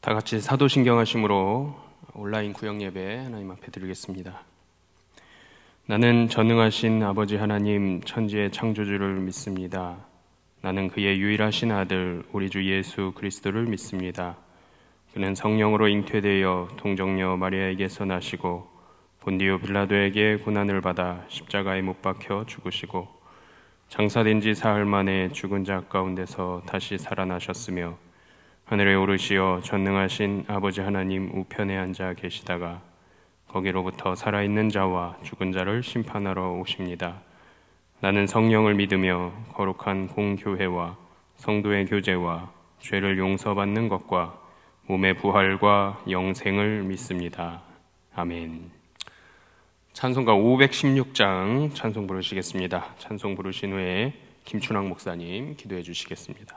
다 같이 사도신경 하심으로 온라인 구역예배 하나님 앞에 드리겠습니다. 나는 전능하신 아버지 하나님 천지의 창조주를 믿습니다. 나는 그의 유일하신 아들 우리 주 예수 그리스도를 믿습니다. 그는 성령으로 잉태되어 동정녀 마리아에게서 나시고 본디오 빌라도에게 고난을 받아 십자가에 못 박혀 죽으시고 장사된 지 사흘 만에 죽은 자 가운데서 다시 살아나셨으며 하늘에 오르시어 전능하신 아버지 하나님 우편에 앉아 계시다가 거기로부터 살아있는 자와 죽은 자를 심판하러 오십니다. 나는 성령을 믿으며 거룩한 공교회와 성도의 교제와 죄를 용서받는 것과 몸의 부활과 영생을 믿습니다. 아멘. 찬송가 516장 찬송 부르시겠습니다. 찬송 부르신 후에 김춘학 목사님 기도해 주시겠습니다.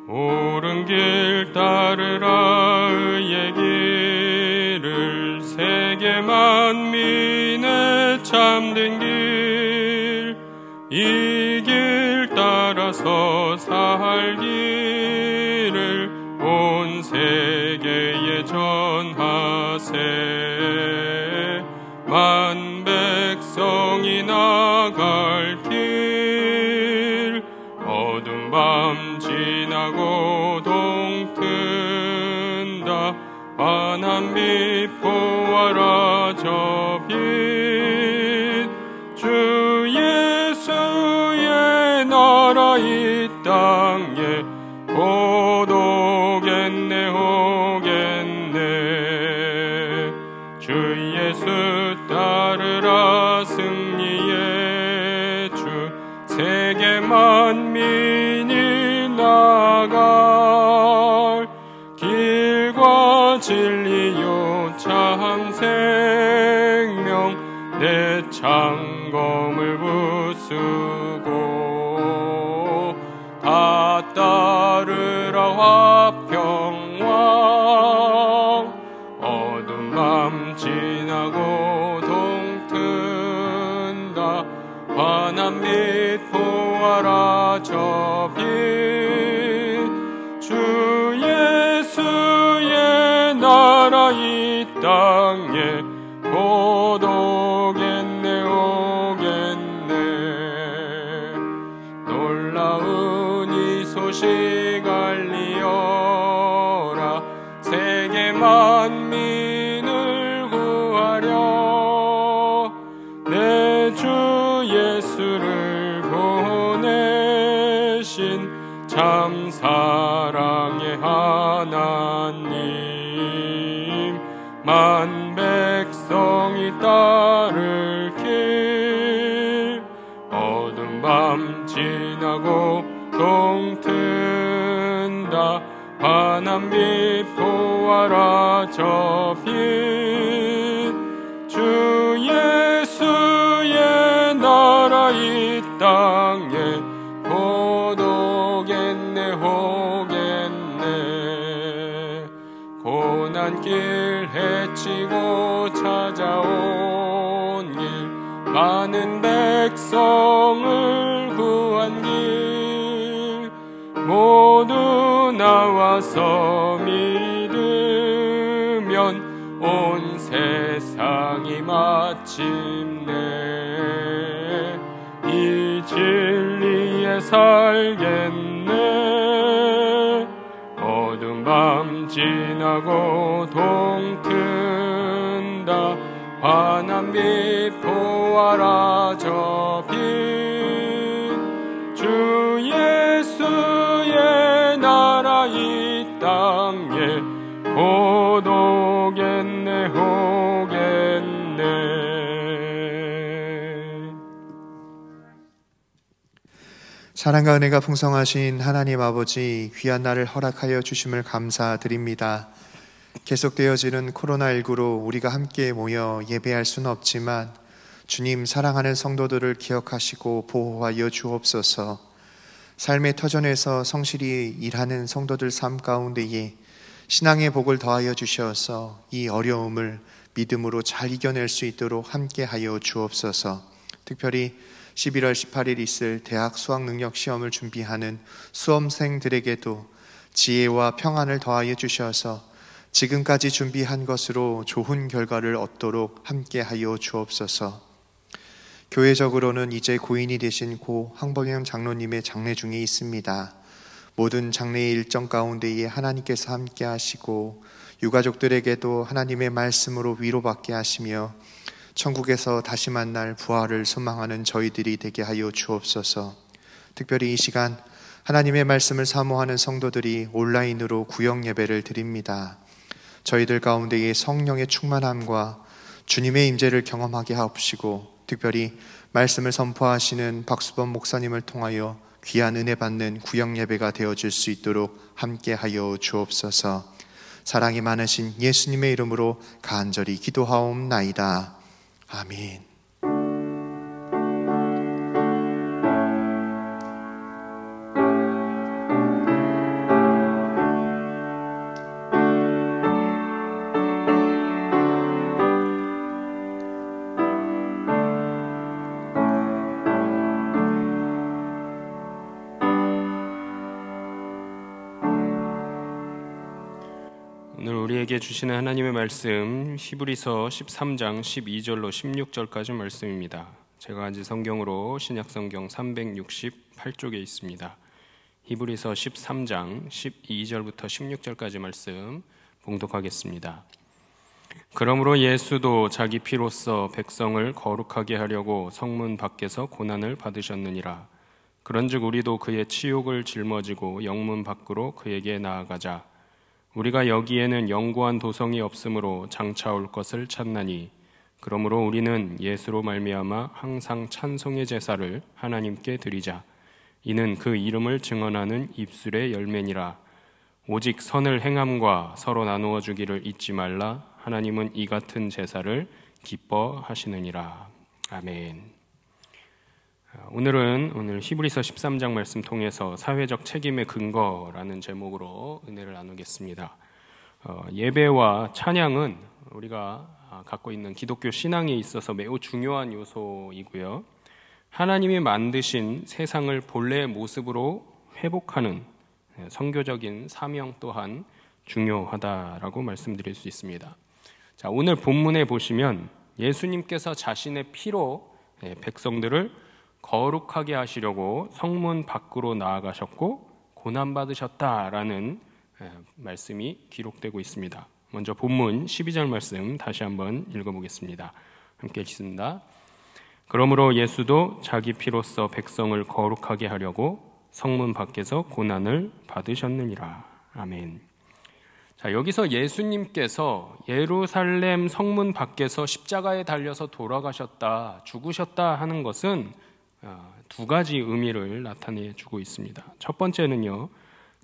옳은 길 따르라 의의 길을 세계 만민의 참된 길 이 길 따라서 살기를 온 세계에 전하세 만 백성이 나갈 길 어두운 밤 지나고 동튼다 환한 빛 보아라 저 빛 주 예수의 나라 이 땅에 곧 오겠네 오겠네 주 예수 따르라 승리의 주 세계 만민이 나갈 길과 진리요 참 생명 내 창검을 부수고 다 따르라 화평왕 어두운 밤 지나고 동튼다 환한 빛 보아라 저 빛 주 예수의 나라 이 땅에 곧 오겠네 오겠네 놀라운 이 소식 알리어라 세계 만민을 구하려 내 주 예수를 보내신 참 사랑의 하나님 만 백성이 따를 길 어두운 밤 지나고 동튼다 환한 빛 보아라 저 빛 주 예수의 나라 이 땅에 곧 오겠네 오겠네 고난길 헤치고 찾아온 길 많은 백성을 구한 길 모두 나와서 믿으면 온 세상이 마침내 이 진리에 살겠네 어두운 밤 지나고 동튼다 환한 빛 보아라 저 빛 주 예수의 나라 이 땅에 곧 오겠네 오겠네. 사랑과 은혜가 풍성하신 하나님 아버지 귀한 날을 허락하여 주심을 감사드립니다. 계속되어지는 코로나19로 우리가 함께 모여 예배할 수는 없지만 주님 사랑하는 성도들을 기억하시고 보호하여 주옵소서. 삶의 터전에서 성실히 일하는 성도들 삶 가운데에 신앙의 복을 더하여 주셔서 이 어려움을 믿음으로 잘 이겨낼 수 있도록 함께하여 주옵소서. 특별히 11월 18일 있을 대학 수학능력 시험을 준비하는 수험생들에게도 지혜와 평안을 더하여 주셔서 지금까지 준비한 것으로 좋은 결과를 얻도록 함께하여 주옵소서. 교회적으로는 이제 고인이 되신 고 황범영 장로님의 장례 중에 있습니다. 모든 장례의 일정 가운데에 하나님께서 함께 하시고 유가족들에게도 하나님의 말씀으로 위로받게 하시며 천국에서 다시 만날 부활을 소망하는 저희들이 되게 하여 주옵소서. 특별히 이 시간 하나님의 말씀을 사모하는 성도들이 온라인으로 구역 예배를 드립니다. 저희들 가운데의 성령의 충만함과 주님의 임재를 경험하게 하옵시고, 특별히 말씀을 선포하시는 박수범 목사님을 통하여 귀한 은혜 받는 구역 예배가 되어질 수 있도록 함께하여 주옵소서. 사랑이 많으신 예수님의 이름으로 간절히 기도하옵나이다. 아멘. 오늘 우리에게 주시는 하나님의 말씀 히브리서 13장 12절로 16절까지 말씀입니다. 제가 가진 성경으로 신약성경 368쪽에 있습니다. 히브리서 13장 12절부터 16절까지 말씀 봉독하겠습니다. 그러므로 예수도 자기 피로써 백성을 거룩하게 하려고 성문 밖에서 고난을 받으셨느니라. 그런즉 우리도 그의 치욕을 짊어지고 영문 밖으로 그에게 나아가자. 우리가 여기에는 영구한 도성이 없으므로 장차 올 것을 찾나니, 그러므로 우리는 예수로 말미암아 항상 찬송의 제사를 하나님께 드리자. 이는 그 이름을 증언하는 입술의 열매니라. 오직 선을 행함과 서로 나누어 주기를 잊지 말라. 하나님은 이 같은 제사를 기뻐하시느니라. 아멘. 오늘 히브리서 13장 말씀 통해서 사회적 책임의 근거라는 제목으로 은혜를 나누겠습니다. 예배와 찬양은 우리가 갖고 있는 기독교 신앙에 있어서 매우 중요한 요소이고요. 하나님이 만드신 세상을 본래의 모습으로 회복하는 선교적인 사명 또한 중요하다라고 말씀드릴 수 있습니다. 자, 오늘 본문에 보시면 예수님께서 자신의 피로 백성들을 거룩하게 하시려고 성문 밖으로 나아가셨고 고난받으셨다라는 말씀이 기록되고 있습니다. 먼저 본문 12절 말씀 다시 한번 읽어보겠습니다. 함께 읽습니다. 그러므로 예수도 자기 피로써 백성을 거룩하게 하려고 성문 밖에서 고난을 받으셨느니라. 아멘. 자, 여기서 예수님께서 예루살렘 성문 밖에서 십자가에 달려서 돌아가셨다, 죽으셨다 하는 것은 두 가지 의미를 나타내 주고 있습니다. 첫 번째는요,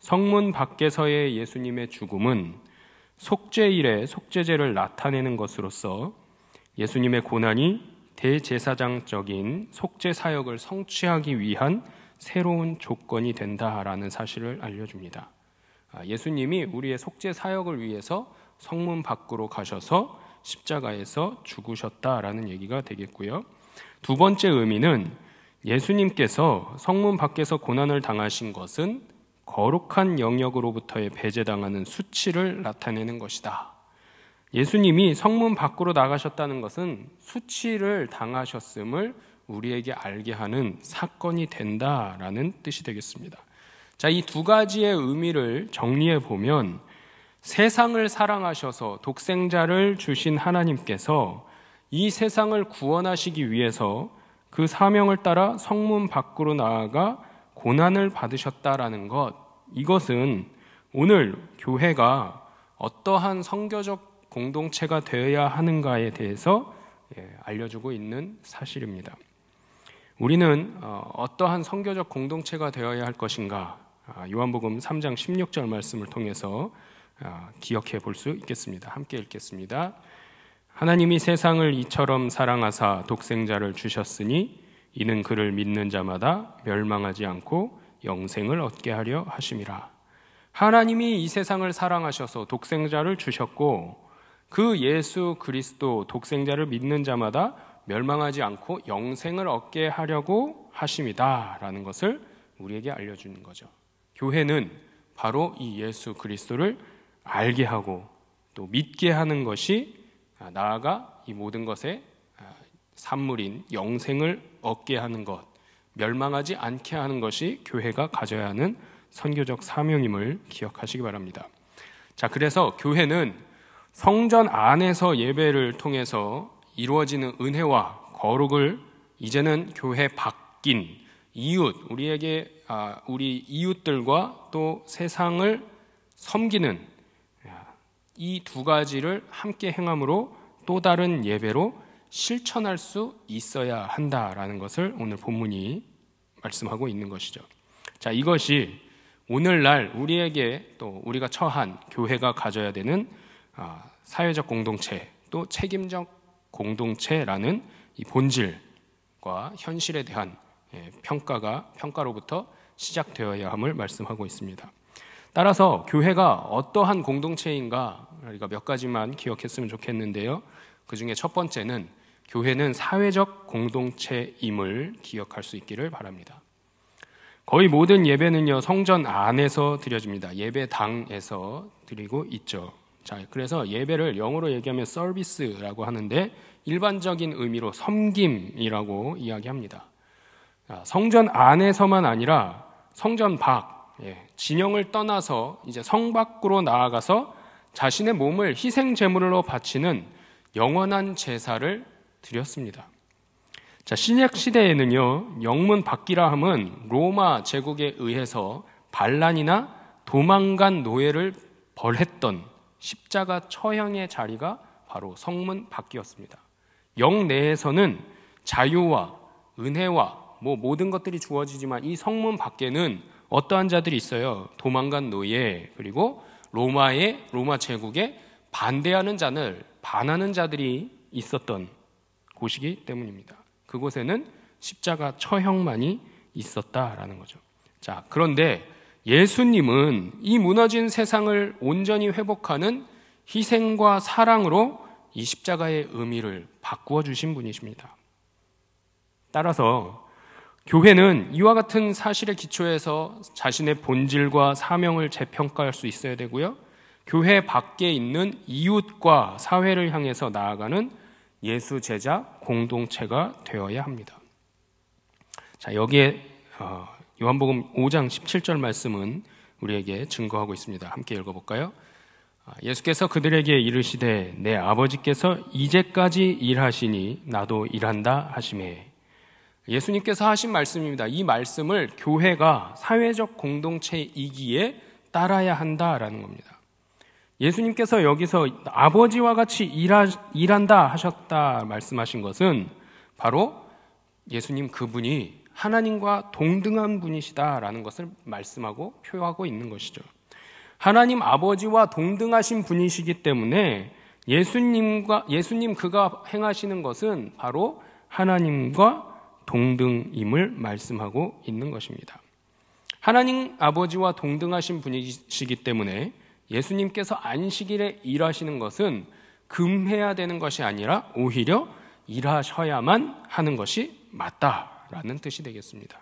성문 밖에서의 예수님의 죽음은 속죄일의 속죄제를 나타내는 것으로서 예수님의 고난이 대제사장적인 속죄 사역을 성취하기 위한 새로운 조건이 된다라는 사실을 알려줍니다. 예수님이 우리의 속죄 사역을 위해서 성문 밖으로 가셔서 십자가에서 죽으셨다라는 얘기가 되겠고요. 두 번째 의미는 예수님께서 성문 밖에서 고난을 당하신 것은 거룩한 영역으로부터의 배제당하는 수치를 나타내는 것이다. 예수님이 성문 밖으로 나가셨다는 것은 수치를 당하셨음을 우리에게 알게 하는 사건이 된다라는 뜻이 되겠습니다. 자, 이 두 가지의 의미를 정리해 보면 세상을 사랑하셔서 독생자를 주신 하나님께서 이 세상을 구원하시기 위해서 그 사명을 따라 성문 밖으로 나아가 고난을 받으셨다라는 것, 이것은 오늘 교회가 어떠한 선교적 공동체가 되어야 하는가에 대해서 알려주고 있는 사실입니다. 우리는 어떠한 선교적 공동체가 되어야 할 것인가, 요한복음 3장 16절 말씀을 통해서 기억해 볼 수 있겠습니다. 함께 읽겠습니다. 하나님이 세상을 이처럼 사랑하사 독생자를 주셨으니 이는 그를 믿는 자마다 멸망하지 않고 영생을 얻게 하려 하심이라. 하나님이 이 세상을 사랑하셔서 독생자를 주셨고 그 예수 그리스도 독생자를 믿는 자마다 멸망하지 않고 영생을 얻게 하려고 하심이다 라는 것을 우리에게 알려주는 거죠. 교회는 바로 이 예수 그리스도를 알게 하고 또 믿게 하는 것이 나아가 이 모든 것의 산물인 영생을 얻게 하는 것, 멸망하지 않게 하는 것이 교회가 가져야 하는 선교적 사명임을 기억하시기 바랍니다. 자, 그래서 교회는 성전 안에서 예배를 통해서 이루어지는 은혜와 거룩을 이제는 교회 밖인 이웃, 우리 이웃들과 또 세상을 섬기는 이 두 가지를 함께 행함으로 또 다른 예배로 실천할 수 있어야 한다라는 것을 오늘 본문이 말씀하고 있는 것이죠. 자, 이것이 오늘날 우리에게 또 우리가 처한 교회가 가져야 되는 사회적 공동체 또 책임적 공동체라는 이 본질과 현실에 대한 평가로부터 시작되어야 함을 말씀하고 있습니다. 따라서 교회가 어떠한 공동체인가 우리가 몇 가지만 기억했으면 좋겠는데요. 그 중에 첫 번째는 교회는 사회적 공동체임을 기억할 수 있기를 바랍니다. 거의 모든 예배는요, 성전 안에서 드려집니다. 예배당에서 드리고 있죠. 자, 그래서 예배를 영어로 얘기하면 서비스라고 하는데 일반적인 의미로 섬김이라고 이야기합니다. 성전 안에서만 아니라 성전 밖, 진영을 떠나서 이제 성 밖으로 나아가서 자신의 몸을 희생 제물로 바치는 영원한 제사를 드렸습니다. 자, 신약 시대에는요, 영문 밖이라 함은 로마 제국에 의해서 반란이나 도망간 노예를 벌했던 십자가 처형의 자리가 바로 성문 밖이었습니다. 영내에서는 자유와 은혜와 모든 것들이 주어지지만 이 성문 밖에는 어떠한 자들이 있어요? 도망간 노예, 그리고 로마 제국에 반하는 자들이 있었던 곳이기 때문입니다. 그곳에는 십자가 처형만이 있었다라는 거죠. 자, 그런데 예수님은 이 무너진 세상을 온전히 회복하는 희생과 사랑으로 이 십자가의 의미를 바꾸어 주신 분이십니다. 따라서 교회는 이와 같은 사실에 기초해서 자신의 본질과 사명을 재평가할 수 있어야 되고요. 교회 밖에 있는 이웃과 사회를 향해서 나아가는 예수 제자 공동체가 되어야 합니다. 자, 여기에 요한복음 5장 17절 말씀은 우리에게 증거하고 있습니다. 함께 읽어볼까요? 예수께서 그들에게 이르시되 내 아버지께서 이제까지 일하시니 나도 일한다 하시매. 예수님께서 하신 말씀입니다. 이 말씀을 교회가 사회적 공동체이기에 따라야 한다라는 겁니다. 예수님께서 여기서 아버지와 같이 일한다 하셨다 말씀하신 것은 바로 예수님 그분이 하나님과 동등한 분이시다라는 것을 말씀하고 표하고 있는 것이죠. 하나님 아버지와 동등하신 분이시기 때문에 예수님 그가 행하시는 것은 바로 하나님과 동등임을 말씀하고 있는 것입니다. 하나님 아버지와 동등하신 분이시기 때문에 예수님께서 안식일에 일하시는 것은 금해야 되는 것이 아니라 오히려 일하셔야만 하는 것이 맞다라는 뜻이 되겠습니다.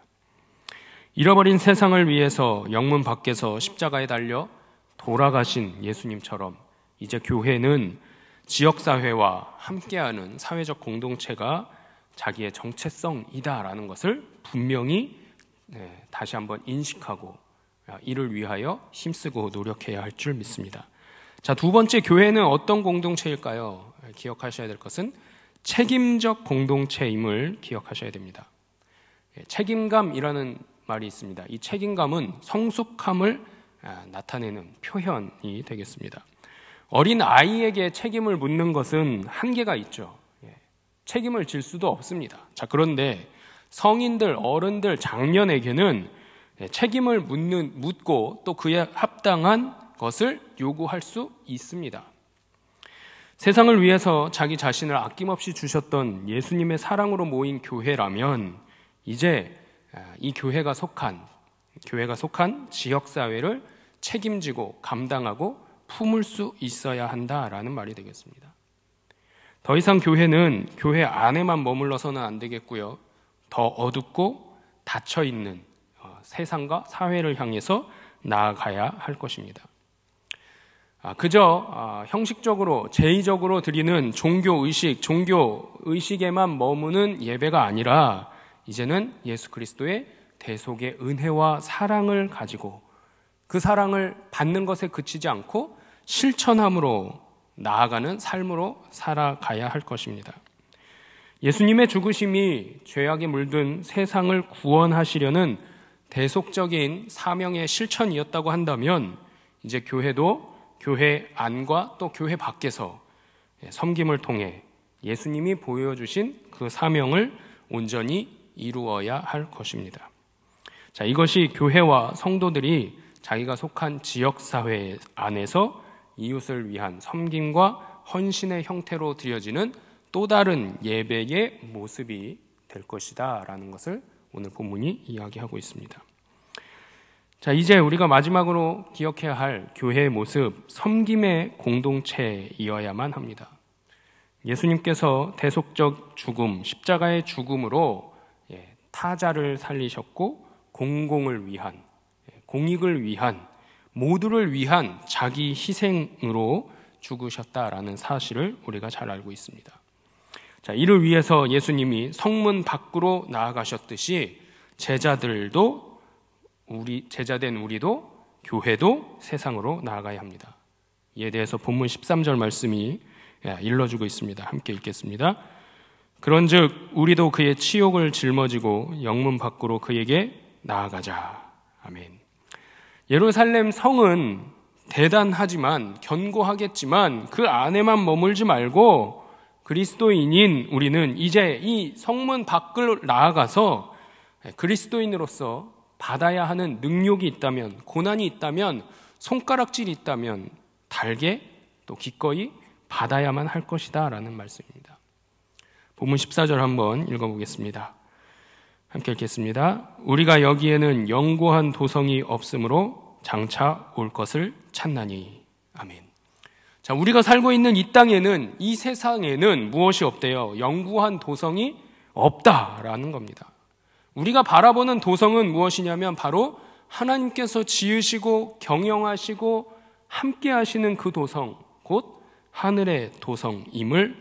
잃어버린 세상을 위해서 영문 밖에서 십자가에 달려 돌아가신 예수님처럼 이제 교회는 지역사회와 함께하는 사회적 공동체가 자기의 정체성이다라는 것을 분명히 다시 한번 인식하고 이를 위하여 힘쓰고 노력해야 할 줄 믿습니다. 자, 두 번째, 교회는 어떤 공동체일까요? 기억하셔야 될 것은 책임적 공동체임을 기억하셔야 됩니다. 책임감이라는 말이 있습니다. 이 책임감은 성숙함을 나타내는 표현이 되겠습니다. 어린 아이에게 책임을 묻는 것은 한계가 있죠. 책임을 질 수도 없습니다. 자, 그런데 성인들, 어른들, 장년에게는 책임을 묻고 또 그에 합당한 것을 요구할 수 있습니다. 세상을 위해서 자기 자신을 아낌없이 주셨던 예수님의 사랑으로 모인 교회라면 이제 이 교회가 속한 지역사회를 책임지고 감당하고 품을 수 있어야 한다라는 말이 되겠습니다. 더 이상 교회는 교회 안에만 머물러서는 안 되겠고요. 더 어둡고 닫혀있는 세상과 사회를 향해서 나아가야 할 것입니다. 그저 형식적으로 제의적으로 드리는 종교의식에만 머무는 예배가 아니라 이제는 예수 그리스도의 대속의 은혜와 사랑을 가지고 그 사랑을 받는 것에 그치지 않고 실천함으로 나아가는 삶으로 살아가야 할 것입니다. 예수님의 죽으심이 죄악에 물든 세상을 구원하시려는 대속적인 사명의 실천이었다고 한다면 이제 교회도 교회 안과 또 교회 밖에서 섬김을 통해 예수님이 보여주신 그 사명을 온전히 이루어야 할 것입니다. 자, 이것이 교회와 성도들이 자기가 속한 지역사회 안에서 이웃을 위한 섬김과 헌신의 형태로 드려지는 또 다른 예배의 모습이 될 것이다 라는 것을 오늘 본문이 이야기하고 있습니다. 자, 이제 우리가 마지막으로 기억해야 할 교회의 모습, 섬김의 공동체이어야만 합니다. 예수님께서 대속적 죽음, 십자가의 죽음으로 타자를 살리셨고 공공을 위한, 공익을 위한, 모두를 위한 자기 희생으로 죽으셨다라는 사실을 우리가 잘 알고 있습니다. 자, 이를 위해서 예수님이 성문 밖으로 나아가셨듯이 제자된 우리도 교회도 세상으로 나아가야 합니다. 이에 대해서 본문 13절 말씀이 일러주고 있습니다. 함께 읽겠습니다. 그런즉 우리도 그의 치욕을 짊어지고 영문 밖으로 그에게 나아가자. 아멘. 예루살렘 성은 대단하지만 견고하겠지만 그 안에만 머물지 말고 그리스도인인 우리는 이제 이 성문 밖을 나아가서 그리스도인으로서 받아야 하는 능력이 있다면, 고난이 있다면, 손가락질이 있다면 달게 또 기꺼이 받아야만 할 것이다 라는 말씀입니다. 본문 14절 한번 읽어보겠습니다. 함께 읽겠습니다. 우리가 여기에는 영구한 도성이 없으므로 장차 올 것을 찾나니. 아멘. 자, 우리가 살고 있는 이 땅에는, 이 세상에는 무엇이 없대요? 영구한 도성이 없다라는 겁니다. 우리가 바라보는 도성은 무엇이냐면 바로 하나님께서 지으시고 경영하시고 함께 하시는 그 도성, 곧 하늘의 도성임을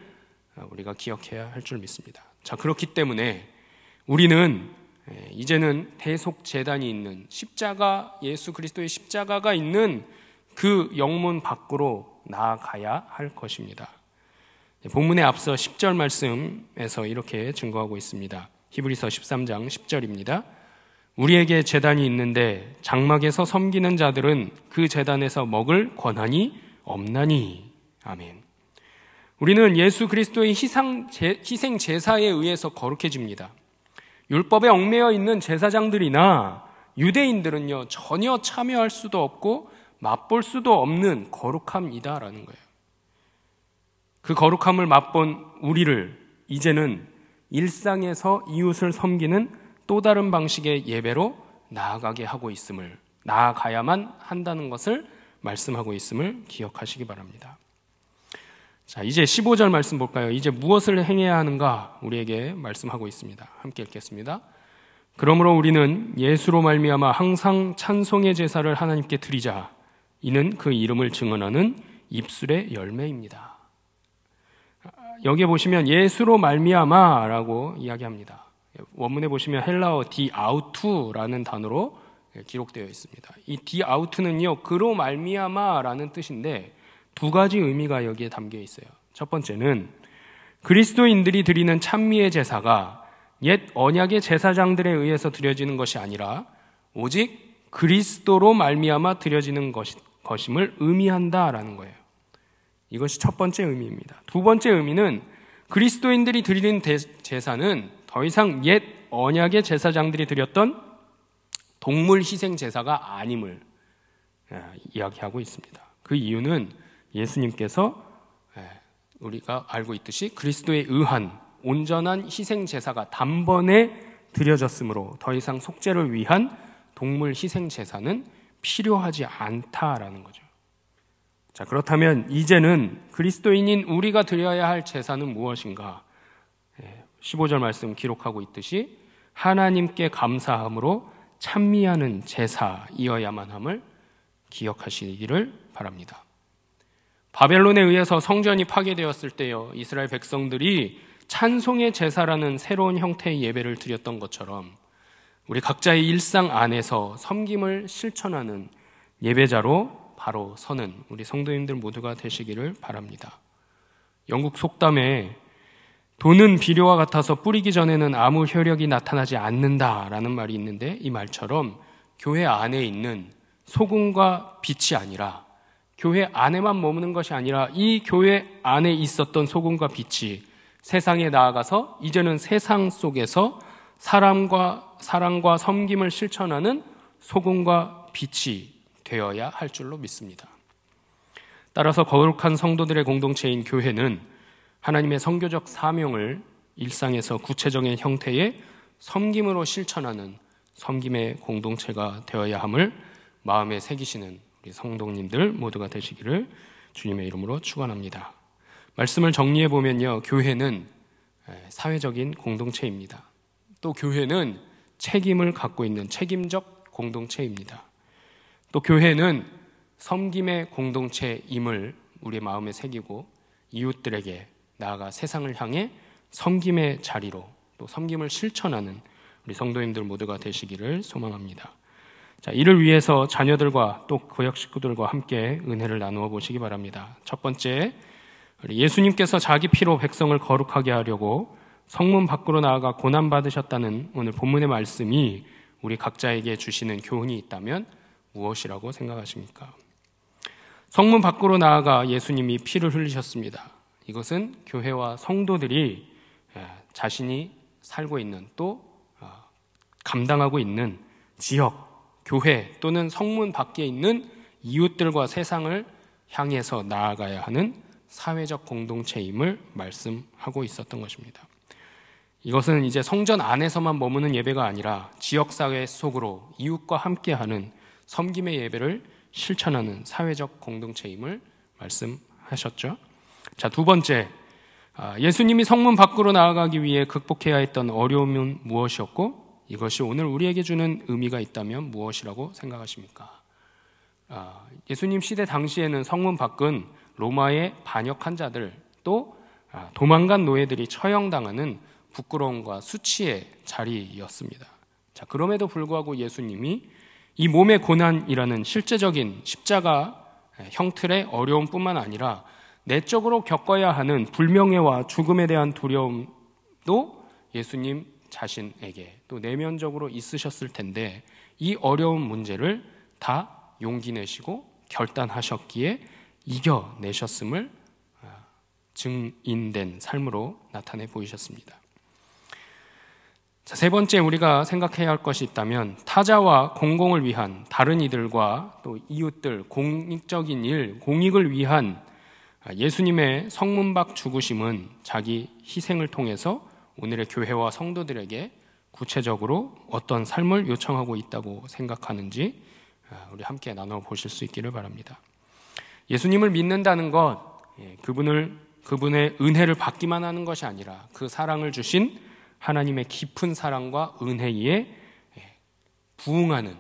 우리가 기억해야 할 줄 믿습니다. 자, 그렇기 때문에 우리는 이제는 대속제단이 있는 십자가, 예수 그리스도의 십자가가 있는 그 영문 밖으로 나아가야 할 것입니다. 본문에 앞서 10절 말씀에서 이렇게 증거하고 있습니다. 히브리서 13장 10절입니다. 우리에게 제단이 있는데 장막에서 섬기는 자들은 그 제단에서 먹을 권한이 없나니. 아멘. 우리는 예수 그리스도의 희생 제사에 의해서 거룩해집니다. 율법에 얽매여 있는 제사장들이나 유대인들은요, 전혀 참여할 수도 없고 맛볼 수도 없는 거룩함이다라는 거예요. 그 거룩함을 맛본 우리를 이제는 일상에서 이웃을 섬기는 또 다른 방식의 예배로 나아가게 하고 있음을, 나아가야만 한다는 것을 말씀하고 있음을 기억하시기 바랍니다. 자, 이제 15절 말씀 볼까요? 이제 무엇을 행해야 하는가 우리에게 말씀하고 있습니다. 함께 읽겠습니다. 그러므로 우리는 예수로 말미암아 항상 찬송의 제사를 하나님께 드리자. 이는 그 이름을 증언하는 입술의 열매입니다. 여기에 보시면 예수로 말미암아라고 이야기합니다. 원문에 보시면 헬라어 디아우투라는 단어로 기록되어 있습니다. 이 디아우투는요, 그로 말미암아라는 뜻인데 두 가지 의미가 여기에 담겨 있어요. 첫 번째는 그리스도인들이 드리는 찬미의 제사가 옛 언약의 제사장들에 의해서 드려지는 것이 아니라 오직 그리스도로 말미암아 드려지는 것임을 의미한다라는 거예요. 이것이 첫 번째 의미입니다. 두 번째 의미는 그리스도인들이 드리는 제사는 더 이상 옛 언약의 제사장들이 드렸던 동물 희생 제사가 아님을 이야기하고 있습니다. 그 이유는 예수님께서 우리가 알고 있듯이 그리스도에 의한 온전한 희생 제사가 단번에 드려졌으므로 더 이상 속죄를 위한 동물 희생 제사는 필요하지 않다라는 거죠. 자, 그렇다면 이제는 그리스도인인 우리가 드려야 할 제사는 무엇인가? 15절 말씀 기록하고 있듯이 하나님께 감사함으로 찬미하는 제사이어야만 함을 기억하시기를 바랍니다. 바벨론에 의해서 성전이 파괴되었을 때요, 이스라엘 백성들이 찬송의 제사라는 새로운 형태의 예배를 드렸던 것처럼 우리 각자의 일상 안에서 섬김을 실천하는 예배자로 바로 서는 우리 성도님들 모두가 되시기를 바랍니다. 영국 속담에 돈은 비료와 같아서 뿌리기 전에는 아무 효력이 나타나지 않는다라는 말이 있는데, 이 말처럼 교회 안에 있는 소금과 빛이 아니라, 교회 안에만 머무는 것이 아니라 이 교회 안에 있었던 소금과 빛이 세상에 나아가서 이제는 세상 속에서 사랑과 섬김을 실천하는 소금과 빛이 되어야 할 줄로 믿습니다. 따라서 거룩한 성도들의 공동체인 교회는 하나님의 선교적 사명을 일상에서 구체적인 형태의 섬김으로 실천하는 섬김의 공동체가 되어야 함을 마음에 새기시는 우리 성도님들 모두가 되시기를 주님의 이름으로 축원합니다. 말씀을 정리해 보면요, 교회는 사회적인 공동체입니다. 또 교회는 책임을 갖고 있는 책임적 공동체입니다. 또 교회는 섬김의 공동체임을 우리 마음에 새기고 이웃들에게 나아가 세상을 향해 섬김의 자리로 또 섬김을 실천하는 우리 성도님들 모두가 되시기를 소망합니다. 자, 이를 위해서 자녀들과 또 구역 식구들과 함께 은혜를 나누어 보시기 바랍니다. 첫 번째, 예수님께서 자기 피로 백성을 거룩하게 하려고 성문 밖으로 나아가 고난받으셨다는 오늘 본문의 말씀이 우리 각자에게 주시는 교훈이 있다면 무엇이라고 생각하십니까? 성문 밖으로 나아가 예수님이 피를 흘리셨습니다. 이것은 교회와 성도들이 자신이 살고 있는 또 감당하고 있는 지역, 교회 또는 성문 밖에 있는 이웃들과 세상을 향해서 나아가야 하는 사회적 공동체임을 말씀하고 있었던 것입니다. 이것은 이제 성전 안에서만 머무는 예배가 아니라 지역사회 속으로 이웃과 함께하는 섬김의 예배를 실천하는 사회적 공동체임을 말씀하셨죠. 자, 두 번째, 예수님이 성문 밖으로 나아가기 위해 극복해야 했던 어려움은 무엇이었고 이것이 오늘 우리에게 주는 의미가 있다면 무엇이라고 생각하십니까? 예수님 시대 당시에는 성문 밖은 로마의 반역한 자들 또 도망간 노예들이 처형당하는 부끄러움과 수치의 자리였습니다. 자, 그럼에도 불구하고 예수님이 이 몸의 고난이라는 실제적인 십자가 형틀의 어려움뿐만 아니라 내적으로 겪어야 하는 불명예와 죽음에 대한 두려움도 예수님 자신에게 또 내면적으로 있으셨을 텐데 이 어려운 문제를 다 용기 내시고 결단하셨기에 이겨내셨음을 증인된 삶으로 나타내 보이셨습니다. 자, 세 번째 우리가 생각해야 할 것이 있다면 타자와 공공을 위한 다른 이들과 또 이웃들 공익적인 일, 공익을 위한 예수님의 성문 밖 죽으심은 자기 희생을 통해서 오늘의 교회와 성도들에게 구체적으로 어떤 삶을 요청하고 있다고 생각하는지 우리 함께 나눠보실 수 있기를 바랍니다. 예수님을 믿는다는 것, 그분의 은혜를 받기만 하는 것이 아니라 그 사랑을 주신 하나님의 깊은 사랑과 은혜에 부응하는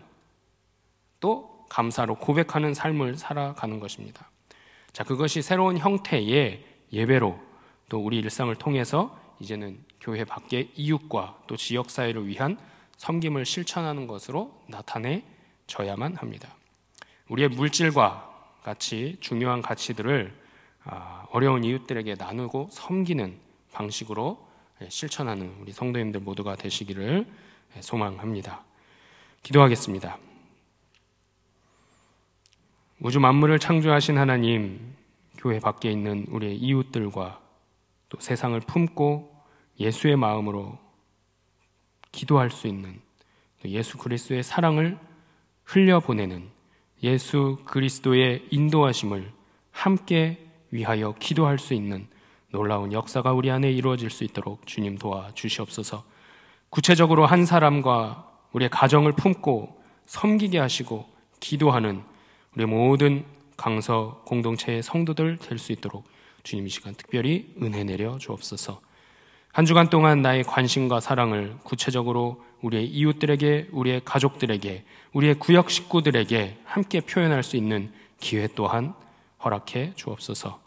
또 감사로 고백하는 삶을 살아가는 것입니다. 자, 그것이 새로운 형태의 예배로 또 우리 일상을 통해서 이제는 교회 밖의 이웃과 또 지역사회를 위한 섬김을 실천하는 것으로 나타내져야만 합니다. 우리의 물질과 같이 중요한 가치들을 어려운 이웃들에게 나누고 섬기는 방식으로 실천하는 우리 성도님들 모두가 되시기를 소망합니다. 기도하겠습니다. 우주 만물을 창조하신 하나님, 교회 밖에 있는 우리의 이웃들과 또 세상을 품고 예수의 마음으로 기도할 수 있는 또 예수 그리스도의 사랑을 흘려보내는 예수 그리스도의 인도하심을 함께 위하여 기도할 수 있는 놀라운 역사가 우리 안에 이루어질 수 있도록 주님 도와주시옵소서. 구체적으로 한 사람과 우리의 가정을 품고 섬기게 하시고 기도하는 우리 모든 강서 공동체의 성도들 될 수 있도록 주님 이 시간 특별히 은혜 내려 주옵소서. 한 주간 동안 나의 관심과 사랑을 구체적으로 우리의 이웃들에게, 우리의 가족들에게, 우리의 구역 식구들에게 함께 표현할 수 있는 기회 또한 허락해 주옵소서.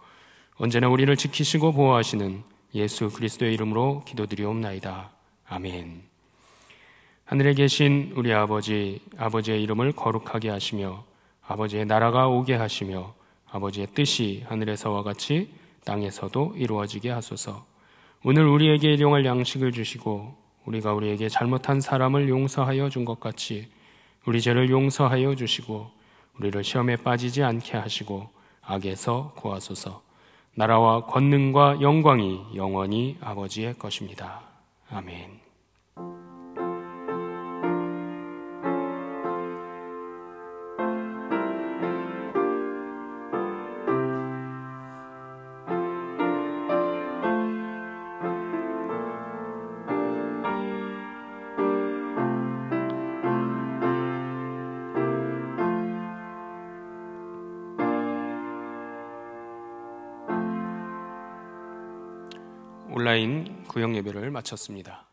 언제나 우리를 지키시고 보호하시는 예수 그리스도의 이름으로 기도드리옵나이다. 아멘. 하늘에 계신 우리 아버지, 아버지의 이름을 거룩하게 하시며 아버지의 나라가 오게 하시며 아버지의 뜻이 하늘에서와 같이 땅에서도 이루어지게 하소서. 오늘 우리에게 일용할 양식을 주시고 우리가 우리에게 잘못한 사람을 용서하여 준 것 같이 우리 죄를 용서하여 주시고 우리를 시험에 빠지지 않게 하시고 악에서 구하소서. 나라와 권능과 영광이 영원히 아버지의 것입니다. 아멘. 온라인 구역 예배를 마쳤습니다.